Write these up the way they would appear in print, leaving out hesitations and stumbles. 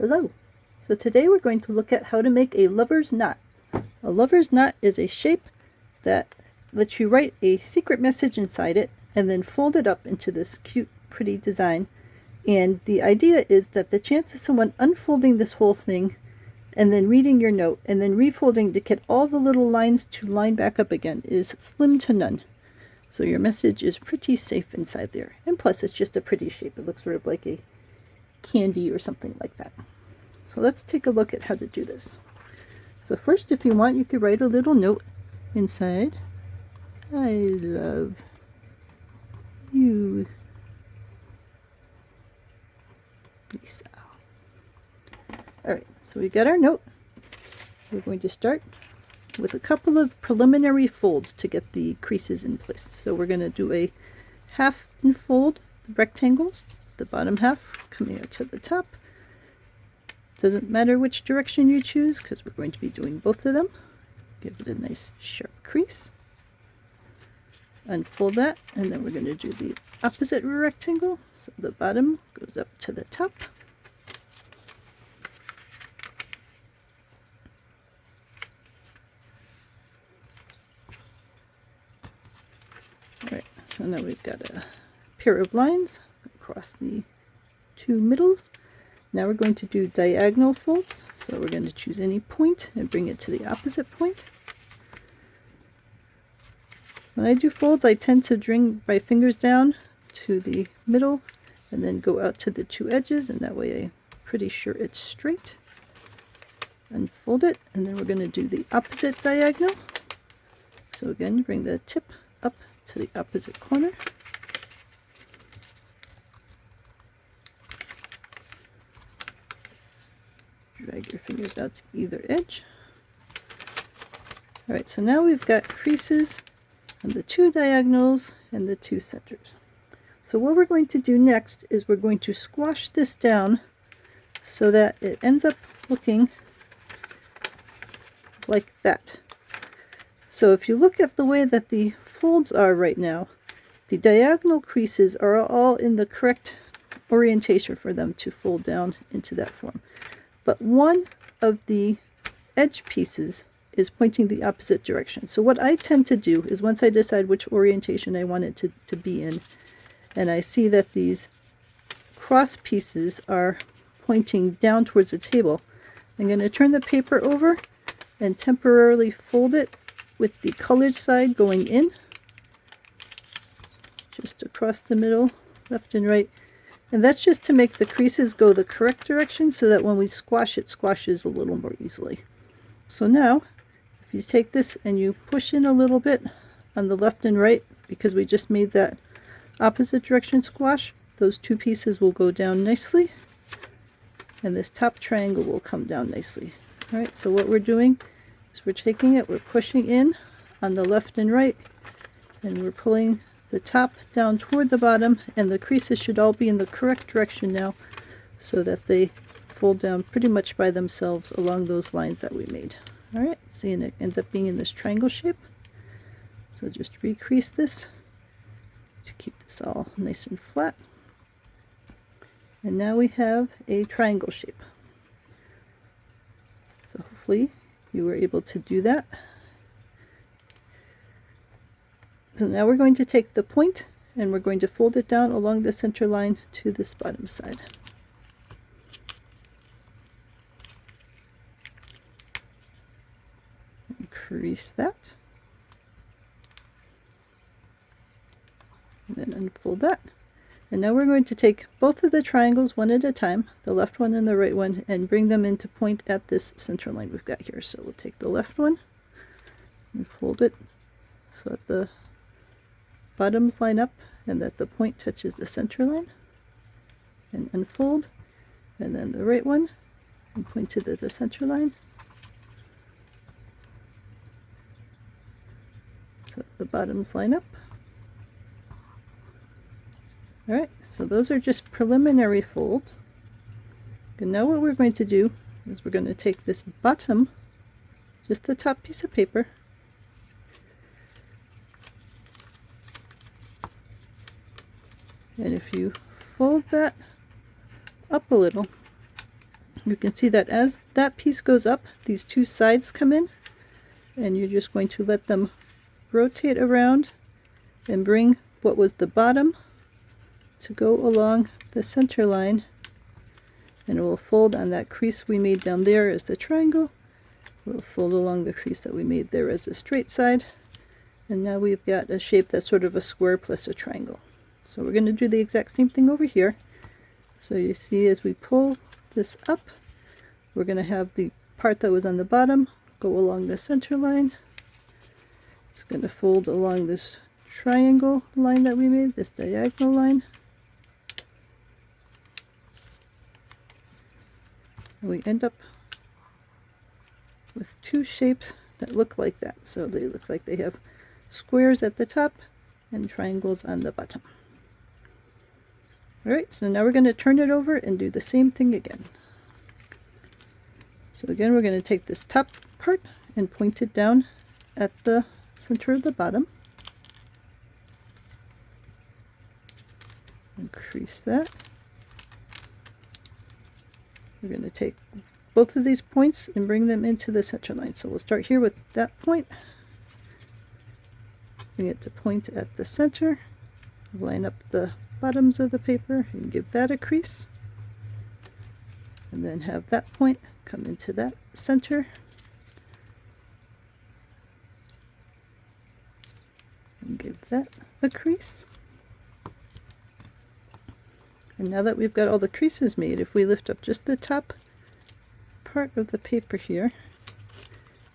Hello! So today we're going to look at how to make a lover's knot. A lover's knot is a shape that lets you write a secret message inside it and then fold it up into this cute, pretty design. And the idea is that the chance of someone unfolding this whole thing and then reading your note and then refolding to get all the little lines to line back up again is slim to none. So your message is pretty safe inside there. And plus it's just a pretty shape. It looks sort of like a candy or something like that. So let's take a look at how to do this. So first, if you want, you could write a little note inside. I love you, Lisa. Alright, so we got our note. We're going to start with a couple of preliminary folds to get the creases in place. So we're going to do a half unfold the rectangles, the bottom half coming out to the top. Doesn't matter which direction you choose because we're going to be doing both of them. Give it a nice sharp crease. Unfold that, and then we're going to do the opposite rectangle. So the bottom goes up to the top. Alright, so now we've got a pair of lines across the two middles. Now we're going to do diagonal folds. So we're going to choose any point and bring it to the opposite point. When I do folds, I tend to bring my fingers down to the middle and then go out to the two edges, and that way I'm pretty sure it's straight. Unfold it, and then we're going to do the opposite diagonal. So again, bring the tip up to the opposite corner. Drag your fingers out to either edge. Alright, so now we've got creases on the two diagonals and the two centers. So what we're going to do next is we're going to squash this down so that it ends up looking like that. So if you look at the way that the folds are right now, the diagonal creases are all in the correct orientation for them to fold down into that form. But one of the edge pieces is pointing the opposite direction. So what I tend to do is once I decide which orientation I want it to be in, and I see that these cross pieces are pointing down towards the table, I'm going to turn the paper over and temporarily fold it with the colored side going in, just across the middle, left and right. And that's just to make the creases go the correct direction so that when we squash it, squashes a little more easily. So now, if you take this and you push in a little bit on the left and right, because we just made that opposite direction squash, those two pieces will go down nicely, and this top triangle will come down nicely. Alright, so what we're doing is we're taking it, we're pushing in on the left and right, and we're pulling the top down toward the bottom, and the creases should all be in the correct direction now so that they fold down pretty much by themselves along those lines that we made. Alright, see, and it ends up being in this triangle shape. So just recrease this to keep this all nice and flat. And now we have a triangle shape. So hopefully you were able to do that. So now we're going to take the point and we're going to fold it down along the center line to this bottom side. Crease that. And then unfold that. And now we're going to take both of the triangles one at a time, the left one and the right one, and bring them into point at this center line we've got here. So we'll take the left one and fold it so that the bottoms line up and that the point touches the center line, and unfold, and then the right one and point to the center line so the bottoms line up. Alright, so those are just preliminary folds. And now what we're going to do is we're going to take this bottom, just the top piece of paper, and if you fold that up a little, You can see that as that piece goes up, these two sides come in, and you're just going to let them rotate around and bring what was the bottom to go along the center line, and it will fold on that crease we made down there as the triangle. We'll fold along the crease that we made there as a straight side, and now we've got a shape that's sort of a square plus a triangle. So we're going to do the exact same thing over here. So you see as we pull this up, we're going to have the part that was on the bottom go along the center line. It's going to fold along this triangle line that we made, this diagonal line. And we end up with two shapes that look like that. So they look like they have squares at the top and triangles on the bottom. Alright, so now we're going to turn it over and do the same thing again. So again, we're going to take this top part and point it down at the center of the bottom. Increase that. We're going to take both of these points and bring them into the center line. So we'll start here with that point. Bring it to point at the center. Line up the bottoms of the paper and give that a crease. And then have that point come into that center. And give that a crease. And now that we've got all the creases made, if we lift up just the top part of the paper here,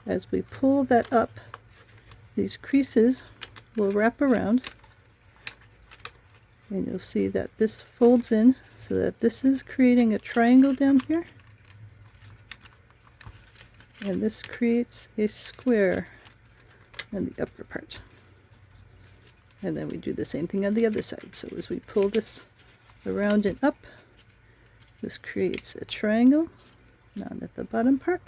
as we pull that up, these creases will wrap around, and you'll see that this folds in so that this is creating a triangle down here, and this creates a square in the upper part. And then we do the same thing on the other side. So as we pull this around and up, this creates a triangle down at the bottom part,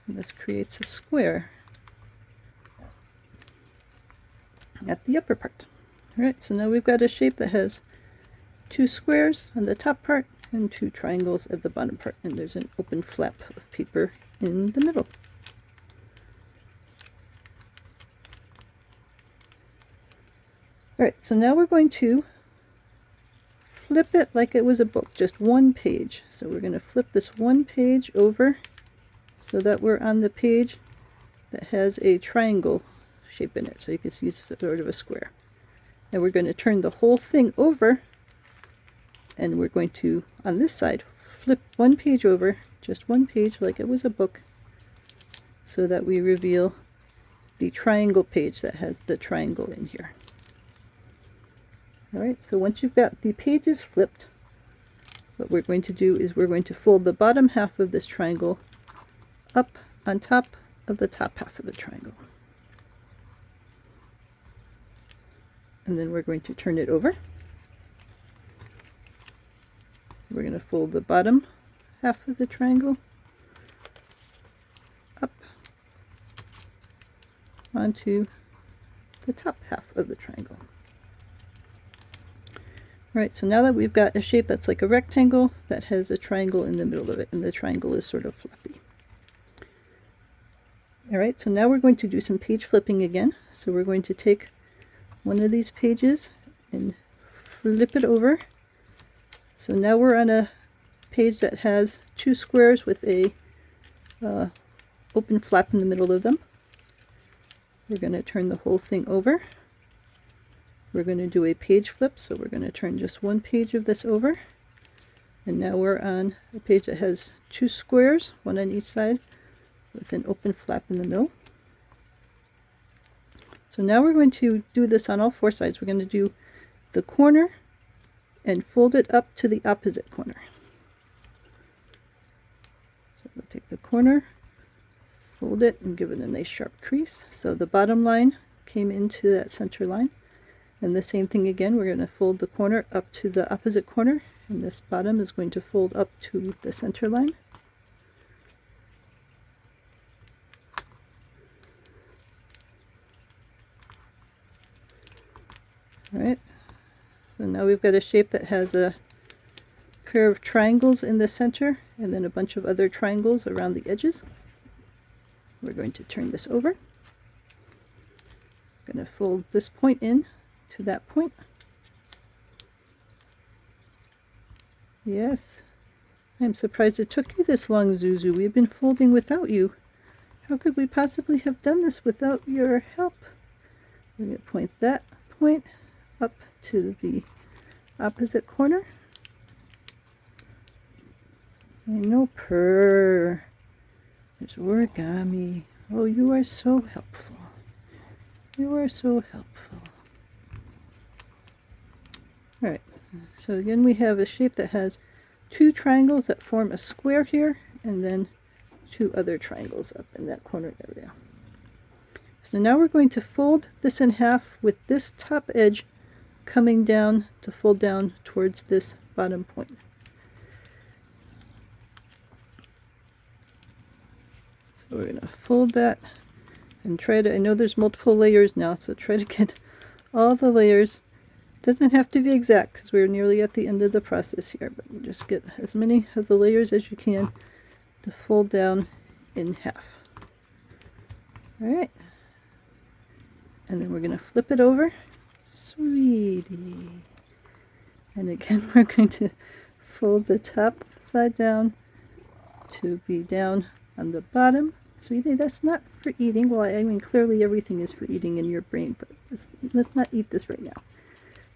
and this creates a square at the upper part. Alright, so now we've got a shape that has two squares on the top part and two triangles at the bottom part, and there's an open flap of paper in the middle. Alright, so now we're going to flip it like it was a book, just one page. So we're going to flip this one page over so that we're on the page that has a triangle shape in it. So you can see it's sort of a square. And we're going to turn the whole thing over, and we're going to, on this side, flip one page over, just one page like it was a book, so that we reveal the triangle page that has the triangle in here. Alright, so once you've got the pages flipped, what we're going to do is we're going to fold the bottom half of this triangle up on top of the top half of the triangle. And then we're going to turn it over. We're going to fold the bottom half of the triangle up onto the top half of the triangle. Alright, so now that we've got a shape that's like a rectangle that has a triangle in the middle of it, and the triangle is sort of fluffy. Alright, so now we're going to do some page flipping again. So we're going to take one of these pages and flip it over. So now we're on a page that has two squares with a open flap in the middle of them. We're going to turn the whole thing over. We're going to do a page flip, so we're going to turn just one page of this over. And now we're on a page that has two squares, one on each side, with an open flap in the middle. So now we're going to do this on all four sides. We're going to do the corner and fold it up to the opposite corner. So we'll take the corner, fold it, and give it a nice sharp crease. So the bottom line came into that center line. And the same thing again, we're going to fold the corner up to the opposite corner, and this bottom is going to fold up to the center line. Alright, so now we've got a shape that has a pair of triangles in the center and then a bunch of other triangles around the edges. We're going to turn this over. I'm going to fold this point in to that point. Yes, I'm surprised it took you this long, Zuzu. We've been folding without you. How could we possibly have done this without your help? We're going to point that point up to the opposite corner. I know, purr. There's Origami. Oh, you are so helpful. You are so helpful. Alright, so again we have a shape that has two triangles that form a square here, and then two other triangles up in that corner area. So now we're going to fold this in half with this top edge coming down to fold down towards this bottom point. So we're going to fold that and try to, I know there's multiple layers now, so try to get all the layers. Doesn't have to be exact because we're nearly at the end of the process here, but just get as many of the layers as you can to fold down in half. Alright, and then we're going to flip it over. Sweetie. And again we're going to fold the top side down to be down on the bottom. Sweetie, that's not for eating. Well, I mean, clearly everything is for eating in your brain, but let's not eat this right now.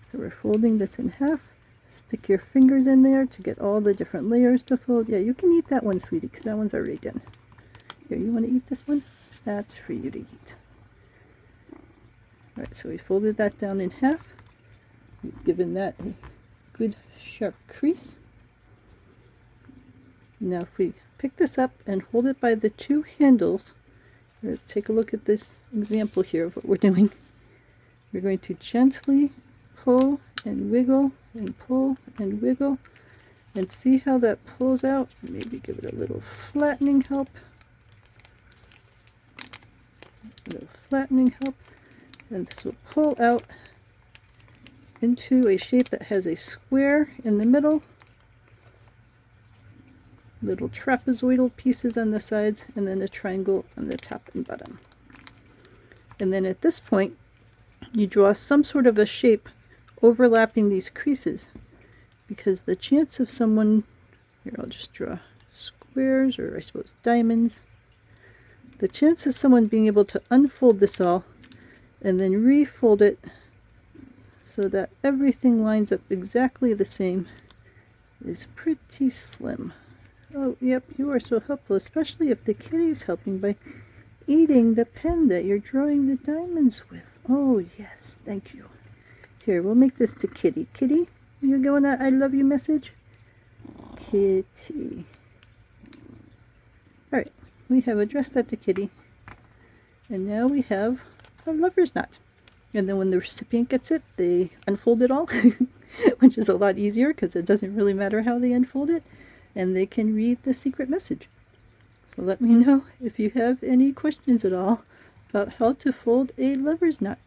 So we're folding this in half. Stick your fingers in there to get all the different layers to fold. Yeah, you can eat that one, sweetie, because that one's already done. Here, you want to eat this one? That's for you to eat. Alright, so we folded that down in half. We've given that a good sharp crease. Now if we pick this up and hold it by the two handles, let's take a look at this example here of what we're doing. We're going to gently pull and wiggle and pull and wiggle and see how that pulls out. Maybe give it a little flattening help. A little flattening help. And this will pull out into a shape that has a square in the middle, little trapezoidal pieces on the sides, and then a triangle on the top and bottom. And then at this point, you draw some sort of a shape overlapping these creases, because the chance of someone, here I'll just draw squares, or I suppose diamonds, the chance of someone being able to unfold this all and then refold it so that everything lines up exactly the same is pretty slim. Oh, yep, you are so helpful, especially if the kitty's helping by eating the pen that you're drawing the diamonds with. Oh, yes, thank you. Here, we'll make this to Kitty. Kitty, you going to I love you message? Kitty. Alright, we have addressed that to Kitty. And now we have a lover's knot. And then when the recipient gets it, they unfold it all, which is a lot easier because it doesn't really matter how they unfold it. And they can read the secret message. So let me know if you have any questions at all about how to fold a lover's knot.